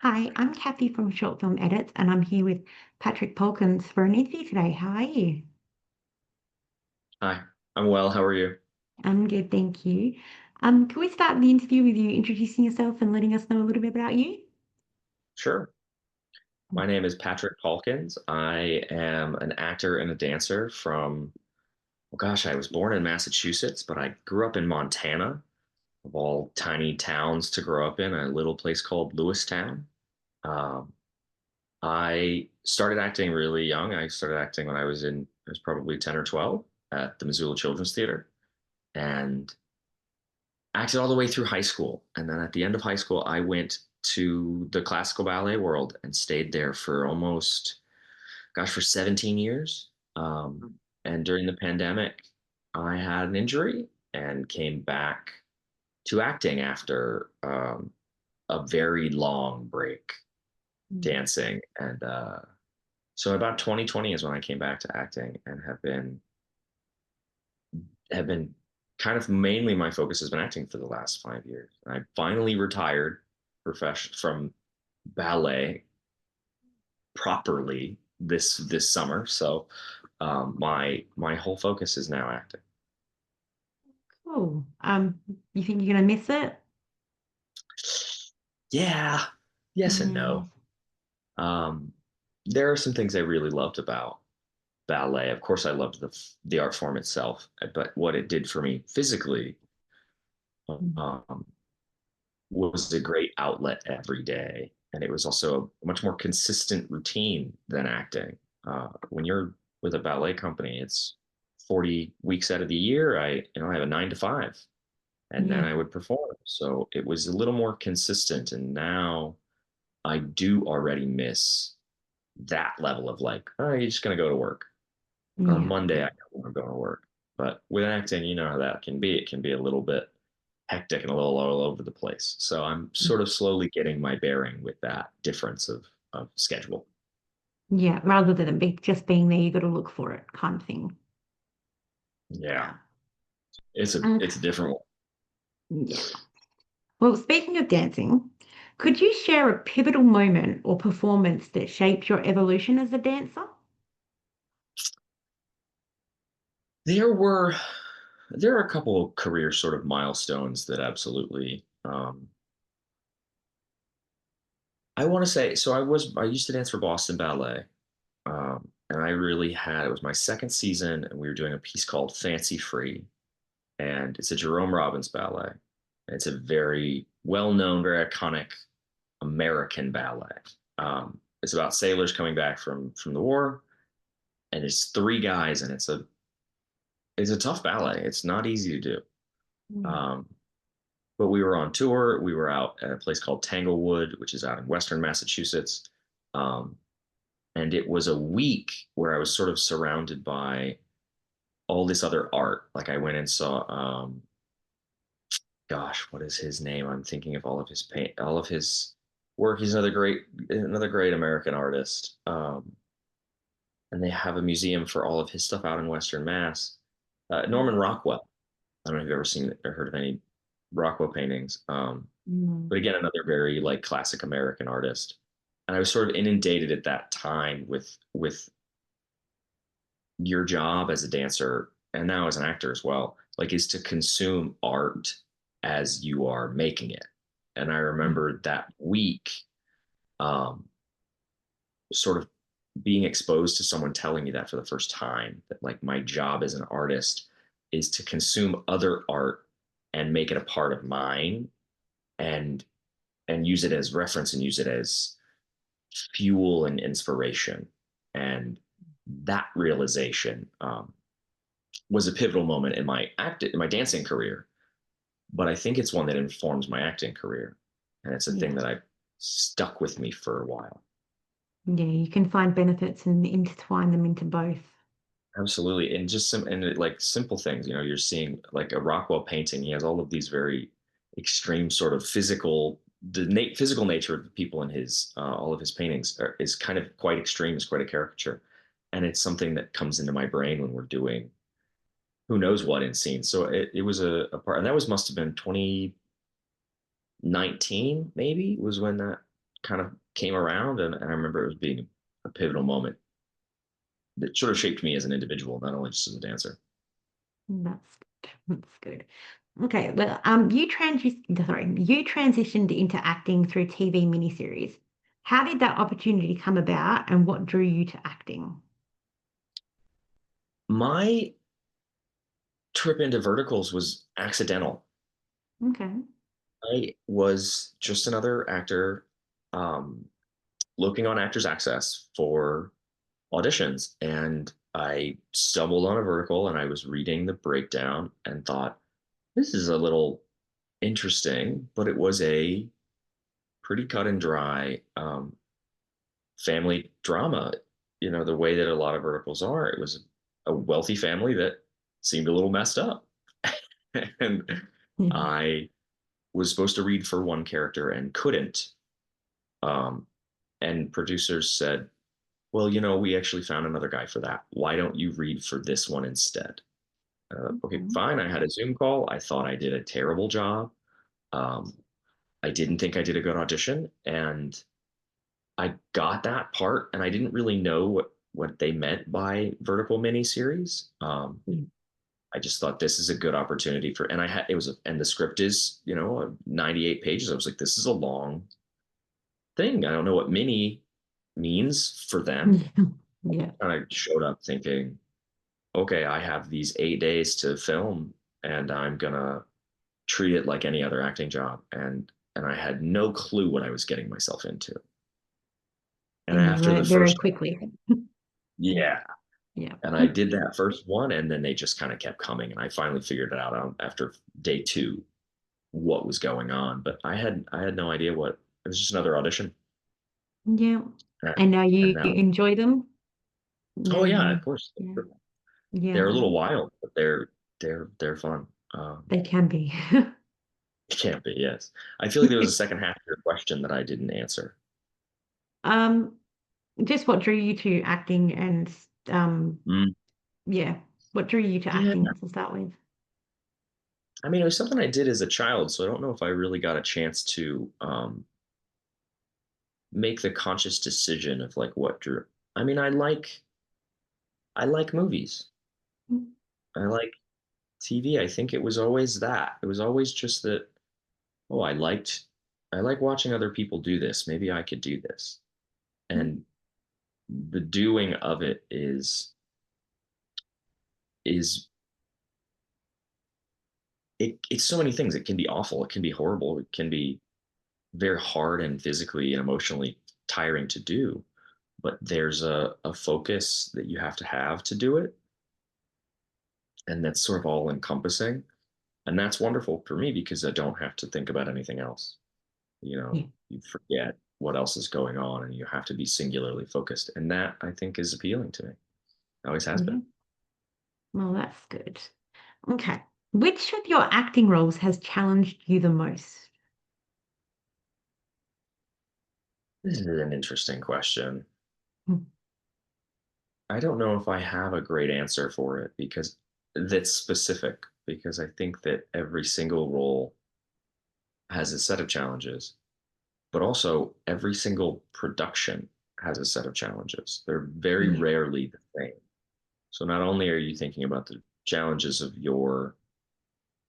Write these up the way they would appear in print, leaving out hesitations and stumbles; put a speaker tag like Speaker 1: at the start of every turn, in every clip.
Speaker 1: Hi, I'm Kathy from Short Film Edits, and I'm here with Patric Palkens for an interview today. How are you?
Speaker 2: Hi, I'm well. How are you?
Speaker 1: I'm good, thank you. Can we start the interview with you introducing yourself and letting us know a little bit about you?
Speaker 2: Sure. My name is Patric Palkens. I am an actor and a dancer from, well, gosh, I was born in Massachusetts, but I grew up in Montana, of all tiny towns to grow up in, a little place called Lewistown. Um, I started acting really young. I started acting when I was probably 10 or 12 at the Missoula Children's Theater and acted all the way through high school. And then at the end of high school, I went to the classical ballet world and stayed there for for 17 years. And during the pandemic, I had an injury and came back to acting after a very long break
Speaker 1: Mm.
Speaker 2: dancing. And so about 2020 is when I came back to acting and have been kind of mainly my focus has been acting for the last 5 years. I finally retired profession from ballet properly this summer. So my whole focus is now acting.
Speaker 1: Cool. You think you're gonna miss it?
Speaker 2: Yeah, yes and
Speaker 1: Yeah.
Speaker 2: no. Um, there are some things I really loved about ballet. Of course, I loved the art form itself, but what it did for me physically
Speaker 1: Mm.
Speaker 2: um, was a great outlet every day. And it was also a much more consistent routine than acting. When you're with a ballet company, it's 40 weeks out of the year. I have a 9 to 5 and then
Speaker 1: Yeah.
Speaker 2: I would perform. So it was a little more consistent. And now I do already miss that level of like, oh, you're just going to go to work. On
Speaker 1: Yeah.
Speaker 2: Monday, I know I'm going to work. But with acting, you know how that can be. It can be a little bit hectic and a little all over the place. So I'm sort of slowly getting my bearing with that difference of schedule.
Speaker 1: Yeah. Rather than just being there, you got to look for it, kind of thing.
Speaker 2: Yeah,
Speaker 1: Yeah. Okay.
Speaker 2: it's a different one.
Speaker 1: Yeah. Well, speaking of dancing, could you share a pivotal moment or performance that shaped your evolution as a dancer?
Speaker 2: There were there are a couple of career sort of milestones that absolutely I want to say so I used to dance for Boston Ballet. And I really had it was my second season and we were doing a piece called Fancy Free and it's a Jerome Robbins ballet. It's a very well-known, very iconic American ballet. It's about sailors coming back from the war, and it's three guys, and it's a tough ballet. It's not easy to do.
Speaker 1: Mm.
Speaker 2: Um, but we were on tour. We were out at a place called Tanglewood, which is out in Western Massachusetts, um, and it was a week where I was sort of surrounded by all this other art. Like I went and saw gosh, what is his name? I'm thinking of all of his work. He's another great American artist. And they have a museum for all of his stuff out in Western Mass. Norman Rockwell. I don't know if you've ever seen or heard of any Rockwell paintings.
Speaker 1: Mm.
Speaker 2: But again, another very like classic American artist. And I was sort of inundated at that time with your job as a dancer and now as an actor as well, like is to consume art as you are making it. And I remember that week, um, sort of being exposed to someone telling me that for the first time that like my job as an artist is to consume other art and make it a part of mine and use it as reference and use it as fuel and inspiration. And that realization was a pivotal moment in my dancing career, but I think it's one that informs my acting career, and it's a thing
Speaker 1: Yeah.
Speaker 2: that I stuck with me for a while.
Speaker 1: Yeah, you can find benefits and intertwine them into both.
Speaker 2: Absolutely, and just like simple things. You know, you're seeing like a Rockwell painting. He has all of these very extreme sort of physical nature of the people in his all of his paintings is kind of quite extreme. It's quite a caricature, and it's something that comes into my brain when we're doing who knows what in scenes. So it was a part, and that was must have been 2019 maybe was when that kind of came around, and I remember it was being a pivotal moment that sort of shaped me as an individual, not only just as a dancer.
Speaker 1: That's good. That's good. Okay, well, you transitioned into acting through TV miniseries. How did that opportunity come about, and what drew you to acting?
Speaker 2: My trip into verticals was accidental.
Speaker 1: Okay.
Speaker 2: I was just another actor um, looking on Actors Access for auditions, and I stumbled on a vertical, and I was reading the breakdown and thought, this is a little interesting, but it was a pretty cut and dry family drama. You know, the way that a lot of verticals are. It was a wealthy family that seemed a little messed up. And
Speaker 1: Yeah.
Speaker 2: I was supposed to read for one character and couldn't. Um, and producers said, well, we actually found another guy for that. Why don't you read for this one instead? Okay,
Speaker 1: Okay.
Speaker 2: fine. I had a Zoom call. I thought I did a terrible job. Um, I didn't think I did a good audition. And I got that part, and I didn't really know what they meant by vertical miniseries.
Speaker 1: Mm.
Speaker 2: I just thought this is a good opportunity for, and I had it was, and the script is 98 pages. I was like, this is a long thing. I don't know what mini means for them.
Speaker 1: Yeah.
Speaker 2: And I showed up thinking, okay, I have these 8 days to film, and I'm gonna treat it like any other acting job. And I had no clue what I was getting myself into. And
Speaker 1: And you
Speaker 2: after the
Speaker 1: learned very
Speaker 2: first,
Speaker 1: quickly.
Speaker 2: yeah,
Speaker 1: Yeah.
Speaker 2: and I did that first one, and then they just kind of kept coming, and I finally figured it out after day two what was going on. But I had no idea what it was. Just another audition.
Speaker 1: Yeah.
Speaker 2: And
Speaker 1: And now
Speaker 2: and
Speaker 1: you
Speaker 2: now,
Speaker 1: enjoy them? Now
Speaker 2: oh yeah, of
Speaker 1: you,
Speaker 2: course,
Speaker 1: yeah.
Speaker 2: they're a
Speaker 1: Yeah,
Speaker 2: little wild, but they're fun.
Speaker 1: they can be.
Speaker 2: It can't be, yes. I feel like there was a second half of your question that I didn't answer.
Speaker 1: Um, just what drew you to acting and
Speaker 2: Mm,
Speaker 1: yeah, what drew you to
Speaker 2: yeah,
Speaker 1: acting to start with?
Speaker 2: I mean, it was something I did as a child, so I don't know if I really got a chance to make the conscious decision of like what drew. I mean, I like movies. I like TV. I think it was always that. It was always just that. Oh, I like watching other people do this. Maybe I could do this. And the doing of it is it's so many things. It can be awful. It can be horrible. It can be very hard and physically and emotionally tiring to do. But there's a focus that you have to do it. And that's sort of all encompassing. And that's wonderful for me because I don't have to think about anything else.
Speaker 1: Yeah,
Speaker 2: You forget what else is going on, and you have to be singularly focused. And that I think is appealing to me. Always has
Speaker 1: yeah.
Speaker 2: been.
Speaker 1: Well, that's good. Okay. Which of your acting roles has challenged you the most?
Speaker 2: This is an interesting question.
Speaker 1: Hmm.
Speaker 2: I don't know if I have a great answer for it because that's specific, because I think that every single role has a set of challenges, but also every single production has a set of challenges. They're very
Speaker 1: Yeah.
Speaker 2: rarely the same. So not only are you thinking about the challenges of your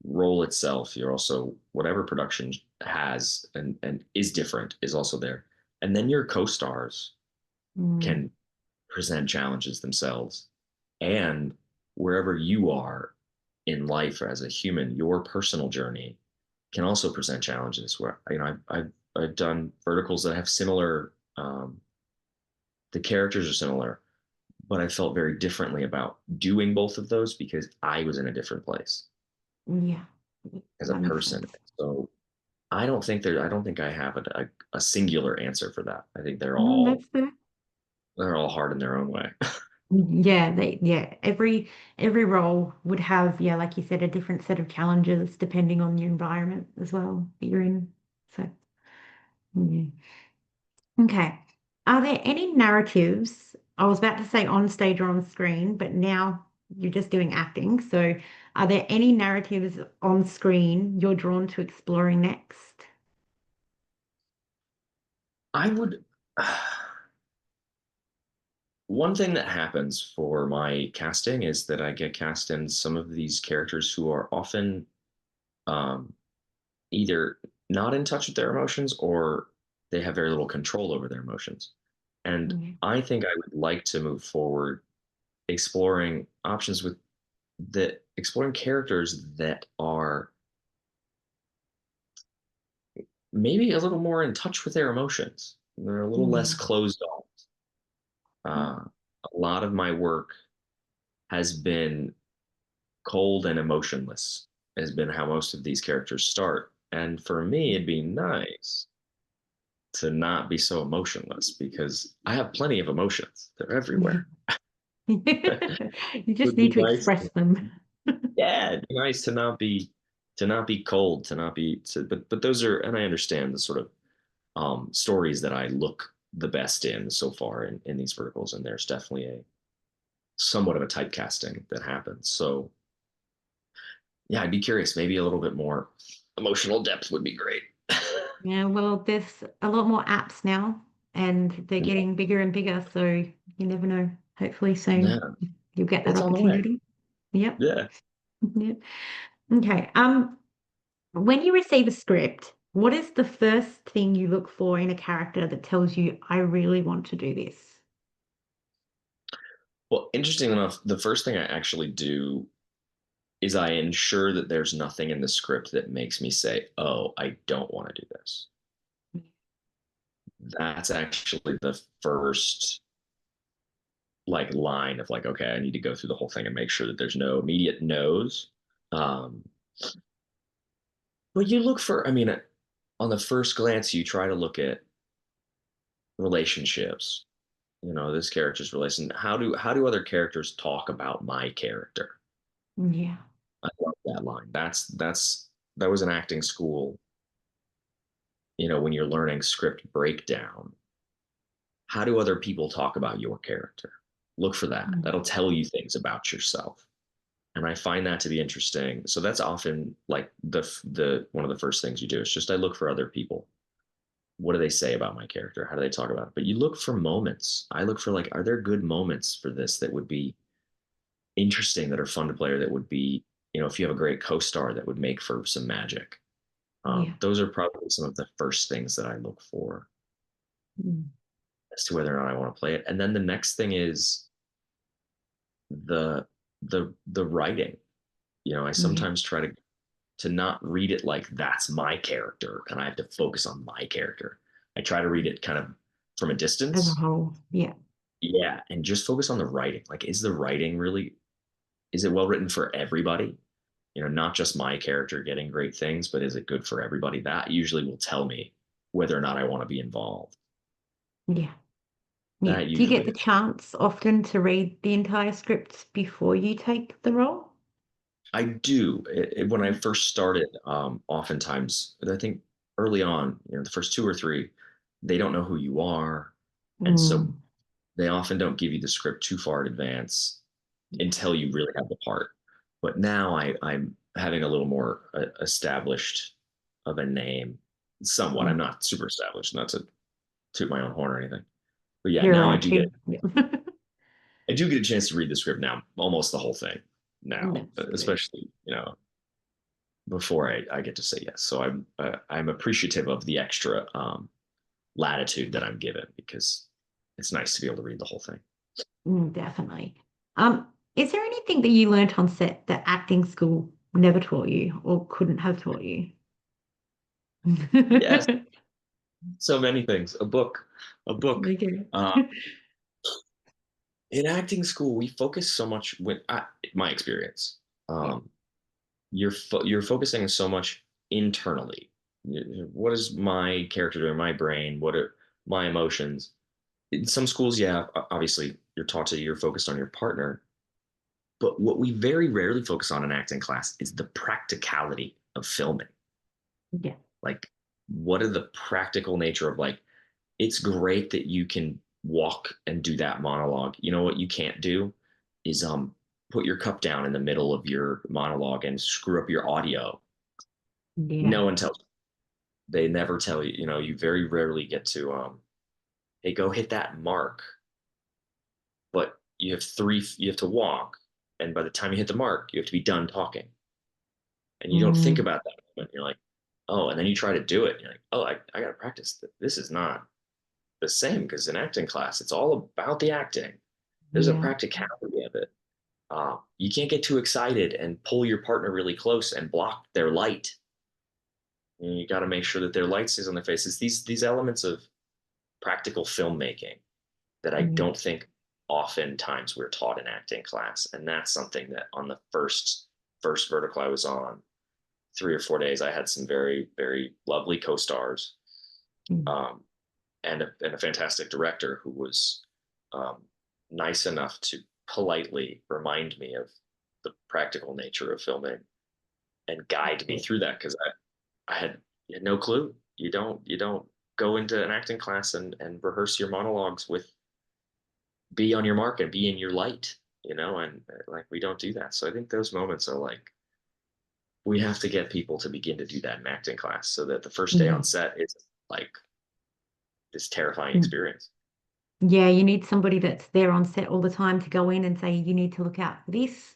Speaker 2: role itself, you're also whatever production has and is different is also there. And then your co-stars
Speaker 1: Mm,
Speaker 2: can present challenges themselves. And wherever you are in life as a human, your personal journey can also present challenges where I've done verticals that have similar the characters are similar, but I felt very differently about doing both of those because I was in a different place
Speaker 1: yeah,
Speaker 2: as a
Speaker 1: that makes
Speaker 2: person.
Speaker 1: sense.
Speaker 2: I don't think I have a singular answer for that. I think they're
Speaker 1: No,
Speaker 2: all
Speaker 1: that's fair.
Speaker 2: they're all hard in their own way.
Speaker 1: Yeah, every role would have, yeah, like you said, a different set of challenges depending on the environment as well that you're in. So, yeah. Okay. Are there any narratives? I was about to say on stage or on screen, but now you're just doing acting. So, are there any narratives on screen you're drawn to exploring next?
Speaker 2: I would. One thing that happens for my casting is that I get cast in some of these characters who are often um, either not in touch with their emotions or they have very little control over their emotions. And
Speaker 1: Yeah.
Speaker 2: I think I would like to move forward exploring options with exploring characters that are maybe a little more in touch with their emotions. They're a little less
Speaker 1: Yeah.
Speaker 2: closed off. A lot of my work has been cold and emotionless, has been how most of these characters start. And for me, it'd be nice to not be so emotionless because I have plenty of emotions. They're everywhere.
Speaker 1: You
Speaker 2: It
Speaker 1: just
Speaker 2: would be
Speaker 1: need to
Speaker 2: nice.
Speaker 1: express them.
Speaker 2: Yeah, it'd be nice to not be cold, to not be but those are, and I understand the sort of stories that I look the best in so far in these verticals, and there's definitely a somewhat of a typecasting that happens. So yeah, I'd be curious. Maybe a little bit more emotional depth would be great.
Speaker 1: Yeah, well, there's a lot more apps now, and they're
Speaker 2: Yeah,
Speaker 1: getting bigger and bigger, so you never know. Hopefully soon
Speaker 2: yeah,
Speaker 1: you'll get that
Speaker 2: it's on the way.
Speaker 1: opportunity. Yep.
Speaker 2: Yeah.
Speaker 1: Yep. Okay. When you receive a script, what is the first thing you look for in a character that tells you, I really want to do this?
Speaker 2: Well, interesting enough, the first thing I actually do is I ensure that there's nothing in the script that makes me say, "Oh, I don't want to do this." That's actually the first like line of like, okay, I need to go through the whole thing and make sure that there's no immediate no's. Um, but you look for, I mean, on the first glance, you try to look at relationships. You know, this character's relation. How do other characters talk about my character?
Speaker 1: Yeah.
Speaker 2: I love that line. That was an acting school. You know, when you're learning script breakdown, how do other people talk about your character? Look for that.
Speaker 1: Mm.
Speaker 2: That'll tell you things about yourself. And I find that to be interesting. So that's often like the one of the first things you do is just I look for other people. What do they say about my character? How do they talk about it? But you look for moments. I look for like, are there good moments for this that would be interesting, that are fun to play, or that would be, you know, if you have a great co-star that would make for some magic.
Speaker 1: Yeah.
Speaker 2: Those are probably some of the first things that I look for
Speaker 1: Mm.
Speaker 2: as to whether or not I want to play it. And then the next thing is the the writing. You know, I
Speaker 1: Yeah.
Speaker 2: sometimes try to not read it like that's my character and I have to focus on my character. I try to read it kind of from a
Speaker 1: As a
Speaker 2: distance.
Speaker 1: whole. Yeah.
Speaker 2: Yeah, and just focus on the writing. Like, is the writing really, is it well written for everybody? You know, not just my character getting great things, but is it good for everybody? That usually will tell me whether or not I want to be involved.
Speaker 1: Yeah. Yeah.
Speaker 2: That
Speaker 1: Do you get
Speaker 2: usually
Speaker 1: the
Speaker 2: is.
Speaker 1: chance often to read the entire script before you take the role?
Speaker 2: I do. When I first started, oftentimes, I think early on, you know, the first two or three, they don't know who you are. And so
Speaker 1: Mm.
Speaker 2: they often don't give you the script too far in advance
Speaker 1: Yeah.
Speaker 2: until you really have the part. But now I'm having a little more established of a name, somewhat. I'm
Speaker 1: Mm.
Speaker 2: not super established, not to toot my own horn or anything. But yeah,
Speaker 1: You're
Speaker 2: now
Speaker 1: allowed to. Yeah.
Speaker 2: I do get a chance to read the script now, almost the whole thing now,
Speaker 1: That's good.
Speaker 2: especially, you know, before I get to say yes. So I'm appreciative of the extra latitude that I'm given because it's nice to be able to read the whole thing.
Speaker 1: Definitely. Is there anything that you learnt on set that acting school never taught you or couldn't have taught you?
Speaker 2: Yes, so many things. A book.
Speaker 1: Okay.
Speaker 2: Uh, in acting school, we focus so much. My experience,
Speaker 1: Yeah.
Speaker 2: um, you're focusing so much internally. What is my character doing? My brain? What are my emotions? In some schools, yeah, obviously you're focused on your partner. But what we very rarely focus on in acting class is the practicality of filming.
Speaker 1: Yeah.
Speaker 2: Like, what are the practical nature of like, it's great that you can walk and do that monologue. You know what you can't do is put your cup down in the middle of your monologue and screw up your audio.
Speaker 1: Yeah.
Speaker 2: No one tells you. They never tell you, you very rarely get to, hey, go hit that mark, but you have to walk. And by the time you hit the mark, you have to be done talking. And you don't think
Speaker 1: Mm,
Speaker 2: about that moment. You're like, oh, and then you try to do it. And you're like, oh, I got to practice. This is not the same because in acting class, it's all about the acting. There's a
Speaker 1: yeah,
Speaker 2: practicality of it. You can't get too excited and pull your partner really close and block their light. And you got to make sure that their light stays on their face. It's these elements of practical filmmaking that I
Speaker 1: yeah,
Speaker 2: don't think oftentimes we're taught in acting class. And that's something that on the first vertical I was on, 3 or 4 days, I had some very, very lovely co-stars,
Speaker 1: mm,
Speaker 2: um, and a fantastic director who was um, nice enough to politely remind me of the practical nature of filming and guide me
Speaker 1: yeah,
Speaker 2: through that because I had no clue. You don't go into an acting class and rehearse your monologues with be on your mark and be in your light, and like we don't do that. So I think those moments are like we have to get people to begin to do that in acting class so that the first day on
Speaker 1: yeah.
Speaker 2: set is like this terrifying
Speaker 1: Mm.
Speaker 2: experience.
Speaker 1: Yeah, you need somebody that's there on set all the time to go in and say, you need to look out for this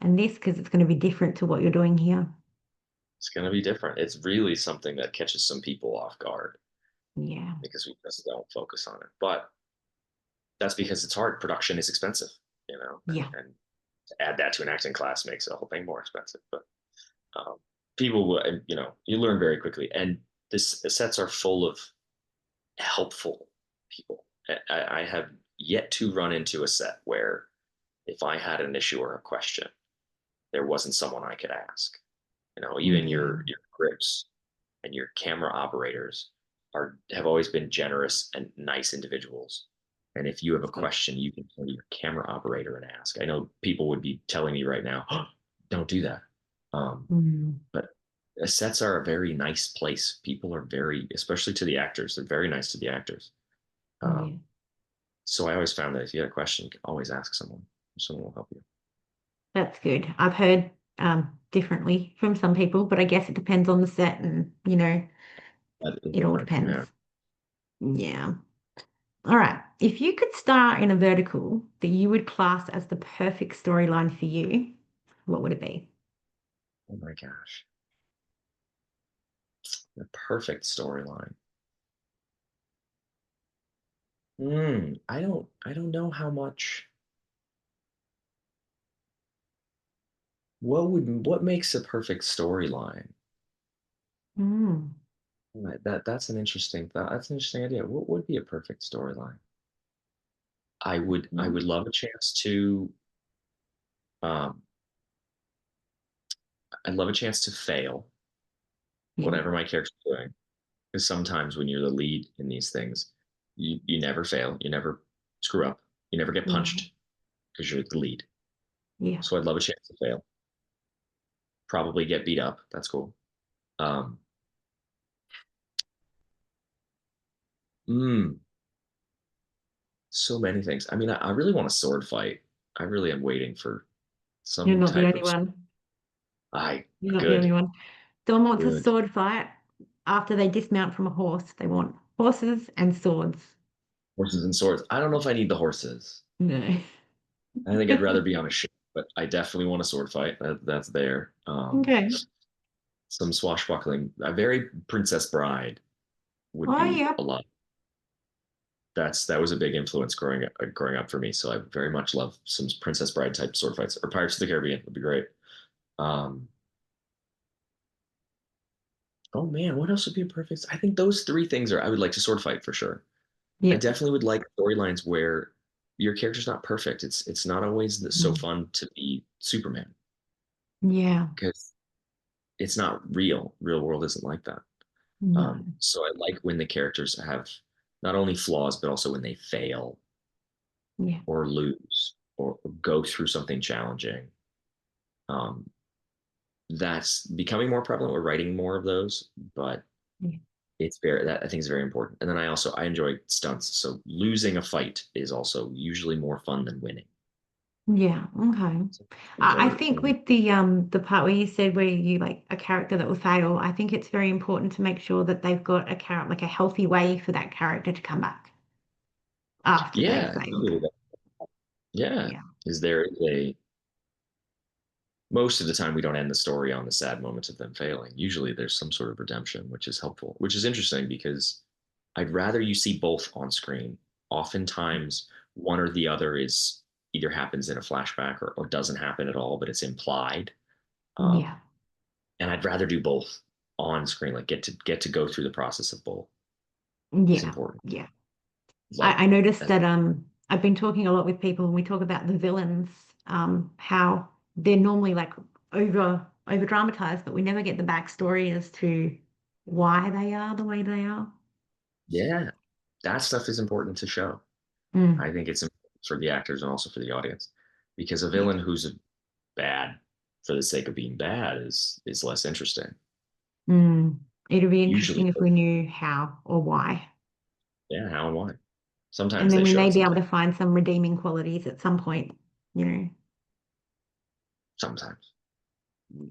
Speaker 1: and this because it's going to be different to what you're doing here.
Speaker 2: It's going to be different. It's really something that catches some people off guard
Speaker 1: Yeah,
Speaker 2: because we just don't focus on it. But that's because it's hard. Production is expensive,
Speaker 1: yeah,
Speaker 2: and to add that to an acting class makes the whole thing more expensive. But um, people will, you learn very quickly. And the sets are full of helpful people. I have yet to run into a set where if I had an issue or a question, there wasn't someone I could ask. Even
Speaker 1: yeah.
Speaker 2: your grips and your camera operators have always been generous and nice individuals. And if you have a
Speaker 1: That's good.
Speaker 2: question, you can go to your camera operator and ask. I know people would be telling me right now, oh, don't do that.
Speaker 1: Mm,
Speaker 2: But sets are a very nice place. People are very, especially to the actors, they're very nice to the actors.
Speaker 1: yeah,
Speaker 2: Um, so I always found that if you had a question, you can always ask someone. Someone will help you.
Speaker 1: that's good. I've heard differently from some people, but I guess it depends on the set and,
Speaker 2: That is
Speaker 1: it all
Speaker 2: different.
Speaker 1: depends.
Speaker 2: Yeah.
Speaker 1: Yeah. All right. If you could star in a vertical that you would class as the perfect storyline for you, what would it be?
Speaker 2: Oh my gosh. The perfect storyline. I don't know how much. What makes a perfect storyline?
Speaker 1: Mm,
Speaker 2: Right, that's an interesting thought. That's an interesting idea. What would be a perfect storyline? I would love a chance to um I'd love a chance to fail
Speaker 1: yeah,
Speaker 2: whatever my character's doing. Because sometimes when you're the lead in these things, you never fail, you never screw up, you never get
Speaker 1: yeah,
Speaker 2: punched because you're the lead.
Speaker 1: yeah.
Speaker 2: So I'd love a chance to fail. Probably get beat up. That's cool. Um, mm, so many things. I mean, I really want a sword fight. I really am waiting for
Speaker 1: You're
Speaker 2: some
Speaker 1: not the
Speaker 2: type
Speaker 1: only
Speaker 2: of.
Speaker 1: one.
Speaker 2: I
Speaker 1: You're not the only
Speaker 2: good,
Speaker 1: one. Someone wants a
Speaker 2: good
Speaker 1: sword fight after they dismount from a horse. They want horses and swords.
Speaker 2: horses and swords. I don't know if I need the horses.
Speaker 1: No.
Speaker 2: I think I'd rather be on a ship, but I definitely want a sword fight. That's there.
Speaker 1: Okay.
Speaker 2: Some swashbuckling. A very Princess Bride would
Speaker 1: Oh,
Speaker 2: be
Speaker 1: yeah.
Speaker 2: a lot. That was a big influence growing up for me. So I very much love some Princess Bride type sword fights or Pirates of the Caribbean would be great. Um, oh man, what else would be a perfect? I think those three things are I would like to sword fight for sure. I
Speaker 1: Yeah.
Speaker 2: definitely would like storylines where your character's not perfect. It's not always so
Speaker 1: Mm.
Speaker 2: fun to be Superman
Speaker 1: Yeah.
Speaker 2: because it's not real. Real world isn't like that.
Speaker 1: No.
Speaker 2: So I like when the characters have not only flaws but also when they fail
Speaker 1: Yeah.
Speaker 2: or lose or go through something challenging. Um, that's becoming more prevalent. We're writing more of those, but
Speaker 1: Yeah.
Speaker 2: it's very that I think is very important. And then I enjoy stunts. So losing a fight is also usually more fun than winning.
Speaker 1: Yeah, okay.
Speaker 2: Things
Speaker 1: I
Speaker 2: are,
Speaker 1: think with the part where you said where you like a character that will fail, I think it's very important to make sure that they've got a character like a healthy way for that character to come back after they've
Speaker 2: yeah,
Speaker 1: failed.
Speaker 2: totally. Yeah.
Speaker 1: Yeah.
Speaker 2: Is there a most of the time we don't end the story on the sad moments of them failing. Usually there's some sort of redemption, which is helpful, which is interesting because I'd rather you see both on screen. Oftentimes, one or the other is either happens in a flashback or doesn't happen at all, but it's implied. Um,
Speaker 1: Yeah.
Speaker 2: and I'd rather do both on screen, like get to go through the process of both. It's
Speaker 1: Yeah.
Speaker 2: important.
Speaker 1: Yeah.
Speaker 2: Like
Speaker 1: I noticed
Speaker 2: as,
Speaker 1: that I've been talking a lot with people when we talk about the villains, how they're normally like over dramatized, but we never get the backstory as to why they are the way they are.
Speaker 2: yeah, that stuff is important to show.
Speaker 1: Mm,
Speaker 2: I think it's important for the actors and also for the audience because a
Speaker 1: yeah.
Speaker 2: villain who's bad for the sake of being bad is less interesting.
Speaker 1: Mm. It'd be
Speaker 2: Usually,
Speaker 1: interesting if we knew how or why.
Speaker 2: yeah, how and why.
Speaker 1: And
Speaker 2: Sometimes
Speaker 1: then
Speaker 2: they
Speaker 1: we
Speaker 2: show
Speaker 1: may
Speaker 2: it,
Speaker 1: be able
Speaker 2: sometimes
Speaker 1: to find some redeeming qualities at some point, you know.
Speaker 2: sometimes.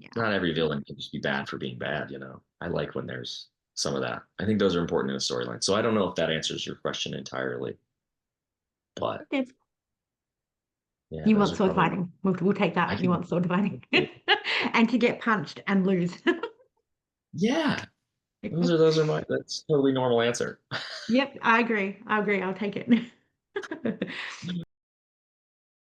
Speaker 1: Yeah.
Speaker 2: Not every villain can just be bad for being bad, you know. I like when there's some of that. I think those are important in a storyline. So I don't know if that answers your question entirely, but
Speaker 1: Yes.
Speaker 2: yeah,
Speaker 1: You
Speaker 2: those
Speaker 1: want
Speaker 2: are
Speaker 1: sword
Speaker 2: probably
Speaker 1: fighting. We'll take
Speaker 2: I
Speaker 1: that. You
Speaker 2: can
Speaker 1: want sword fighting. And to get punched and lose.
Speaker 2: yeah, those are my that's totally normal answer.
Speaker 1: Yep, I agree. I agree. I'll take it.